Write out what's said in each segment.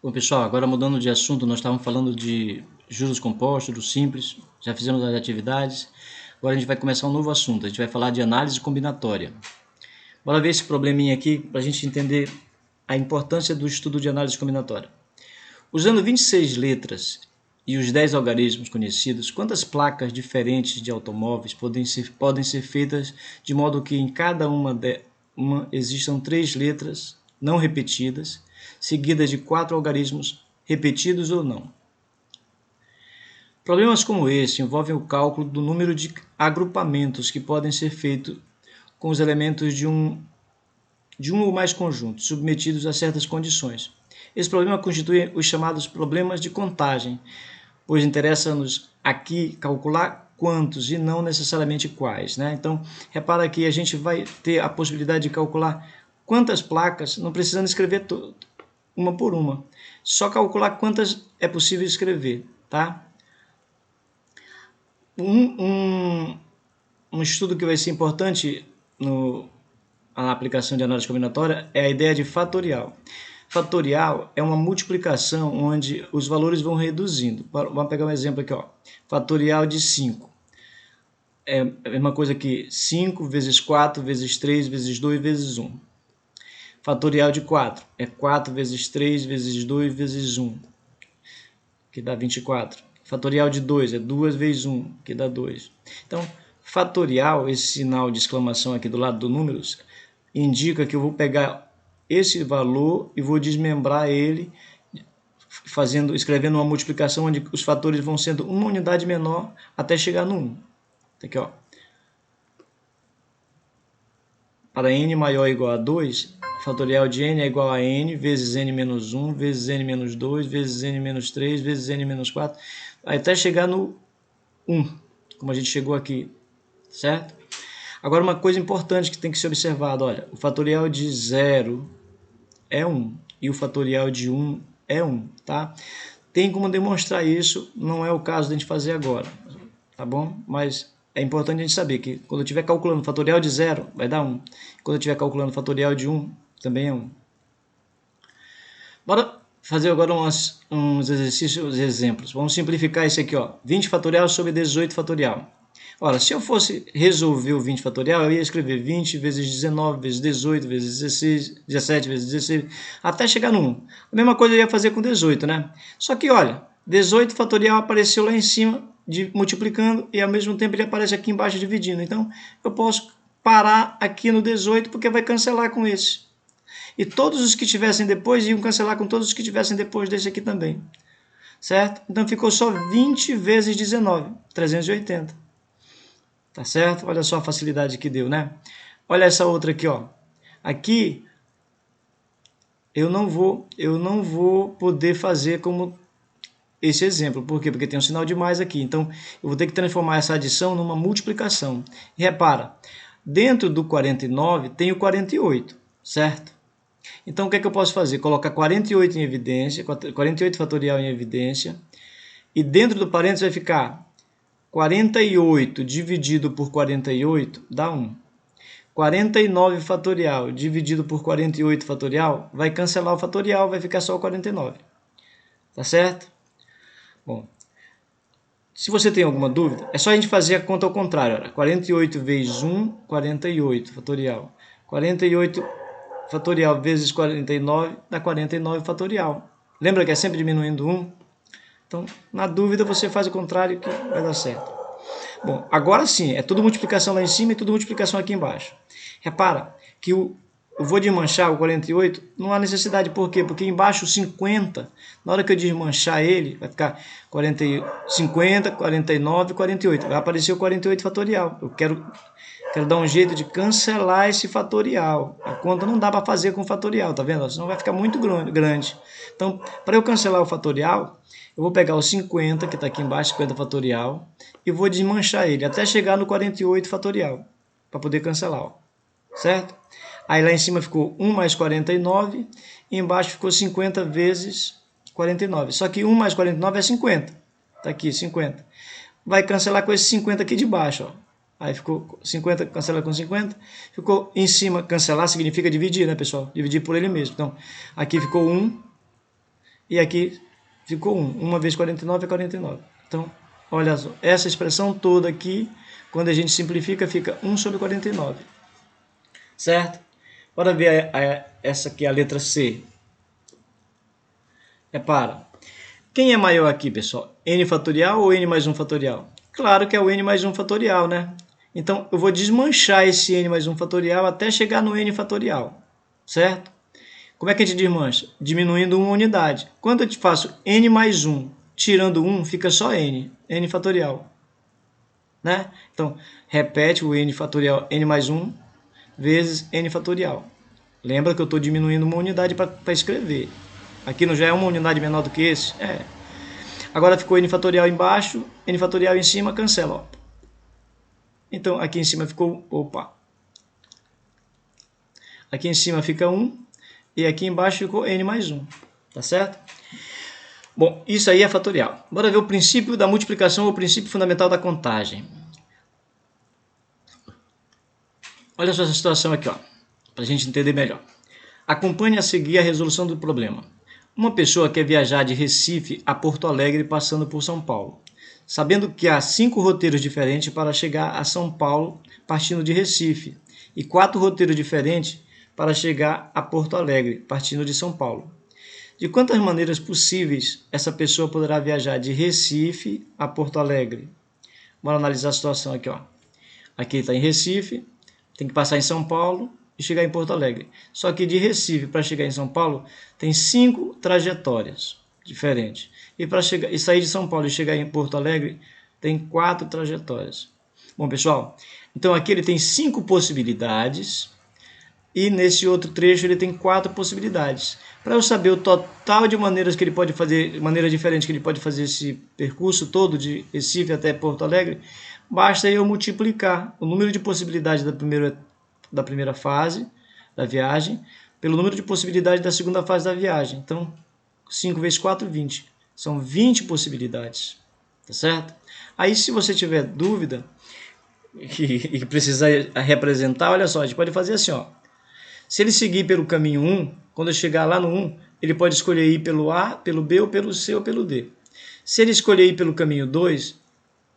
Bom, pessoal, agora mudando de assunto, nós estávamos falando de juros compostos, do simples, já fizemos as atividades. Agora a gente vai começar um novo assunto, a gente vai falar de análise combinatória. Bora ver esse probleminha aqui para a gente entender a importância do estudo de análise combinatória. Usando 26 letras e os 10 algarismos conhecidos, quantas placas diferentes de automóveis podem ser feitas de modo que em cada uma existam 3 letras não repetidas, seguidas de 4 algarismos repetidos ou não? Problemas como esse envolvem o cálculo do número de agrupamentos que podem ser feitos com os elementos de um ou mais conjuntos, submetidos a certas condições. Esse problema constitui os chamados problemas de contagem, pois interessa-nos aqui calcular quantos e não necessariamente quais, né? Então, repara que a gente vai ter a possibilidade de calcular quantas placas, não precisando escrever uma por uma, só calcular quantas é possível escrever, tá? Um estudo que vai ser importante na aplicação de análise combinatória é a ideia de fatorial. Fatorial é uma multiplicação onde os valores vão reduzindo. Vamos pegar um exemplo aqui, ó. Fatorial de 5. É a mesma coisa que 5 vezes 4 vezes 3 vezes 2 vezes 1. Fatorial de 4 é 4 vezes 3 vezes 2 vezes 1, que dá 24. Fatorial de 2 é 2 vezes 1, que dá 2. Então, fatorial, esse sinal de exclamação aqui do lado do números, indica que eu vou pegar esse valor e vou desmembrar ele, escrevendo uma multiplicação onde os fatores vão sendo uma unidade menor até chegar no 1. Aqui, ó. Para n maior ou igual a 2, fatorial de n é igual a n vezes n menos 1, vezes n menos 2, vezes n menos 3, vezes n menos 4, até chegar no 1, como a gente chegou aqui, certo? Agora, uma coisa importante que tem que ser observada, olha, o fatorial de 0 é 1 e o fatorial de 1 é 1, tá? Tem como demonstrar isso, não é o caso de a gente fazer agora, tá bom? Mas é importante a gente saber que quando eu estiver calculando o fatorial de 0, vai dar 1. Quando eu estiver calculando o fatorial de 1, também é 1. Bora fazer agora uns exercícios, exemplos. Vamos simplificar esse aqui, ó. 20 fatorial sobre 18 fatorial. Ora, se eu fosse resolver o 20 fatorial, eu ia escrever 20 vezes 19 vezes 18 vezes 16, 17 vezes 16, até chegar no 1. A mesma coisa eu ia fazer com 18, né? Só que, olha, 18 fatorial apareceu lá em cima, multiplicando, e ao mesmo tempo ele aparece aqui embaixo dividindo. Então, eu posso parar aqui no 18, porque vai cancelar com esse. E todos os que tivessem depois iam cancelar com todos os que tivessem depois desse aqui também. Certo? Então, ficou só 20 vezes 19, 380. Tá certo? Olha só a facilidade que deu, né? Olha essa outra aqui, ó. Aqui eu não vou poder fazer como esse exemplo. Por quê? Porque tem um sinal de mais aqui. Então, eu vou ter que transformar essa adição numa multiplicação. E repara, dentro do 49 tem o 48, certo? Então, o que é que eu posso fazer? Colocar 48 em evidência, 48 fatorial em evidência, e dentro do parênteses vai ficar 48 dividido por 48 dá 1. 49 fatorial dividido por 48 fatorial vai cancelar o fatorial, vai ficar só o 49. Tá certo? Bom, se você tem alguma dúvida, é só a gente fazer a conta ao contrário. Olha, 48 vezes 1, 48 fatorial. 48 fatorial vezes 49 dá 49 fatorial. Lembra que é sempre diminuindo 1? Então, na dúvida, você faz o contrário que vai dar certo. Bom, agora sim, é tudo multiplicação lá em cima e tudo multiplicação aqui embaixo. Repara que eu vou desmanchar o 48, não há necessidade. Por quê? Porque embaixo o 50, na hora que eu desmanchar ele, vai ficar 50, 49, 48. Vai aparecer o 48 fatorial. Eu quero dar um jeito de cancelar esse fatorial. A conta não dá para fazer com fatorial, tá vendo? Senão vai ficar muito grande. Então, para eu cancelar o fatorial, eu vou pegar o 50, que está aqui embaixo, 50 fatorial, e vou desmanchar ele até chegar no 48 fatorial, para poder cancelar, ó. Certo? Aí lá em cima ficou 1 mais 49, e embaixo ficou 50 vezes 49. Só que 1 mais 49 é 50. Está aqui, 50. Vai cancelar com esse 50 aqui de baixo, ó. Aí ficou 50, cancela com 50. Ficou em cima, cancelar significa dividir, né, pessoal? Dividir por ele mesmo. Então, aqui ficou 1. e aqui ficou 1. 1 vezes 49 é 49. Então, olha só, essa expressão toda aqui, quando a gente simplifica, fica 1 sobre 49. Certo? Bora ver essa aqui, a letra C. Repara. Quem é maior aqui, pessoal? N fatorial ou N mais 1 fatorial? Claro que é o N mais 1 fatorial, né? Então, eu vou desmanchar esse N mais 1 fatorial até chegar no N fatorial. Certo? Como é que a gente desmancha? Diminuindo uma unidade. Quando eu faço N mais 1, tirando 1, fica só N. N fatorial. Né? Então, repete o N fatorial, N mais 1, vezes N fatorial. Lembra que eu estou diminuindo uma unidade para escrever. Aqui não já é uma unidade menor do que esse? É. Agora ficou N fatorial embaixo, N fatorial em cima, cancela. Ó. Então, aqui em cima ficou... Opa! Aqui em cima fica 1 e aqui embaixo ficou N mais 1. Tá certo? Bom, isso aí é fatorial. Bora ver o princípio da multiplicação, o princípio fundamental da contagem. Olha só essa situação aqui, ó, para a gente entender melhor. Acompanhe a seguir a resolução do problema. Uma pessoa quer viajar de Recife a Porto Alegre passando por São Paulo, sabendo que há 5 roteiros diferentes para chegar a São Paulo partindo de Recife e 4 roteiros diferentes para chegar a Porto Alegre partindo de São Paulo. De quantas maneiras possíveis essa pessoa poderá viajar de Recife a Porto Alegre? Vamos analisar a situação aqui, ó. Aqui está em Recife, tem que passar em São Paulo e chegar em Porto Alegre. Só que de Recife para chegar em São Paulo tem 5 trajetórias diferentes. E para sair de São Paulo e chegar em Porto Alegre tem 4 trajetórias. Bom, pessoal, então aqui ele tem 5 possibilidades e nesse outro trecho ele tem 4 possibilidades. Para eu saber o total de maneiras que ele pode fazer, maneiras diferentes que ele pode fazer esse percurso todo de Recife até Porto Alegre, basta eu multiplicar o número de possibilidades da primeira fase da viagem pelo número de possibilidades da segunda fase da viagem. Então, 5 vezes 4, 20. São 20 possibilidades. Tá certo? Aí, se você tiver dúvida e precisar representar, olha só, a gente pode fazer assim, ó. Se ele seguir pelo caminho 1, quando eu chegar lá no 1, ele pode escolher ir pelo A, pelo B, ou pelo C, ou pelo D. Se ele escolher ir pelo caminho 2,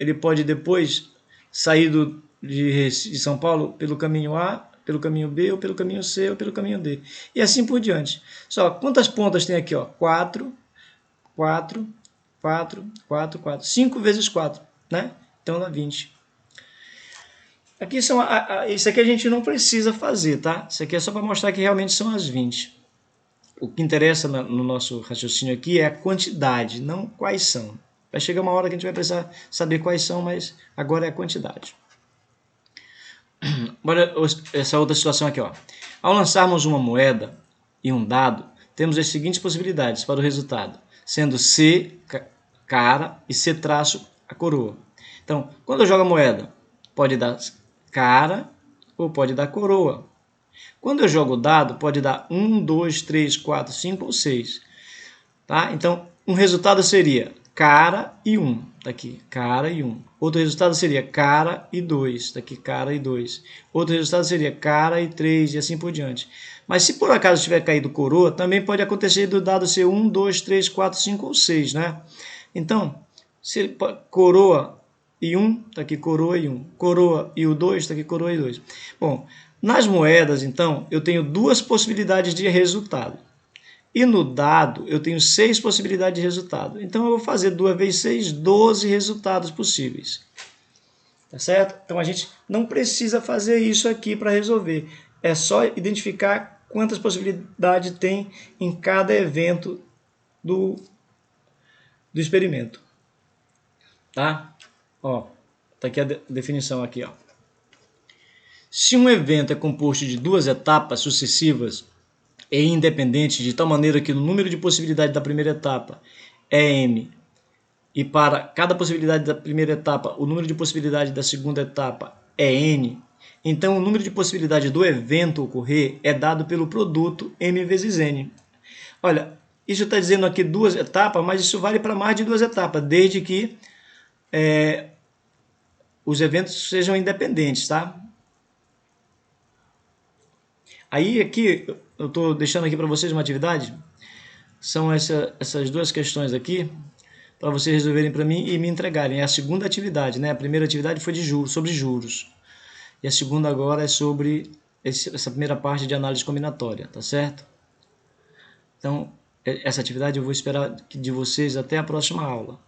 ele pode depois sair de São Paulo pelo caminho A, pelo caminho B, ou pelo caminho C, ou pelo caminho D. E assim por diante. Só, quantas pontas tem aqui? Ó? 4, 4, 4, 4, 4. 5 vezes 4, né? Então dá 20. Aqui são isso aqui a gente não precisa fazer, tá? Isso aqui é só para mostrar que realmente são as 20. O que interessa no nosso raciocínio aqui é a quantidade, não quais são. Vai chegar uma hora que a gente vai precisar saber quais são, mas agora é a quantidade. Bora essa outra situação aqui, ó. Ao lançarmos uma moeda e um dado, temos as seguintes possibilidades para o resultado, sendo C, cara, e C traço, a coroa. Então, quando eu jogo a moeda, pode dar cara ou pode dar coroa. Quando eu jogo o dado, pode dar 1, 2, 3, 4, 5 ou 6. Tá? Então, um resultado seria cara e 1. Tá aqui, cara e 1. Outro resultado seria cara e 2. Tá aqui, cara e 2. Outro resultado seria cara e 3 e assim por diante. Mas se por acaso tiver caído coroa, também pode acontecer do dado ser 1, 2, 3, 4, 5 ou 6, né? Então, se coroa e 1, está aqui coroa e 1. Coroa e o 2, está aqui coroa e 2. Bom, nas moedas, então, eu tenho 2 possibilidades de resultado. E no dado, eu tenho 6 possibilidades de resultado. Então, eu vou fazer 2 vezes 6, 12 resultados possíveis. Tá certo? Então, a gente não precisa fazer isso aqui para resolver. É só identificar quantas possibilidades tem em cada evento do experimento. Tá? Ó, tá aqui a definição aqui, ó. Se um evento é composto de 2 etapas sucessivas e independentes, de tal maneira que o número de possibilidades da primeira etapa é n, e para cada possibilidade da primeira etapa, o número de possibilidades da segunda etapa é n, então o número de possibilidades do evento ocorrer é dado pelo produto m vezes n. Olha, isso está dizendo aqui 2 etapas, mas isso vale para mais de 2 etapas, desde que os eventos sejam independentes, tá? Aí aqui, eu estou deixando aqui para vocês uma atividade. são essas duas questões aqui, para vocês resolverem para mim e me entregarem. É a segunda atividade, né? A primeira atividade foi de juros, sobre juros. E a segunda agora é sobre essa primeira parte de análise combinatória, tá certo? Então, essa atividade eu vou esperar de vocês até a próxima aula.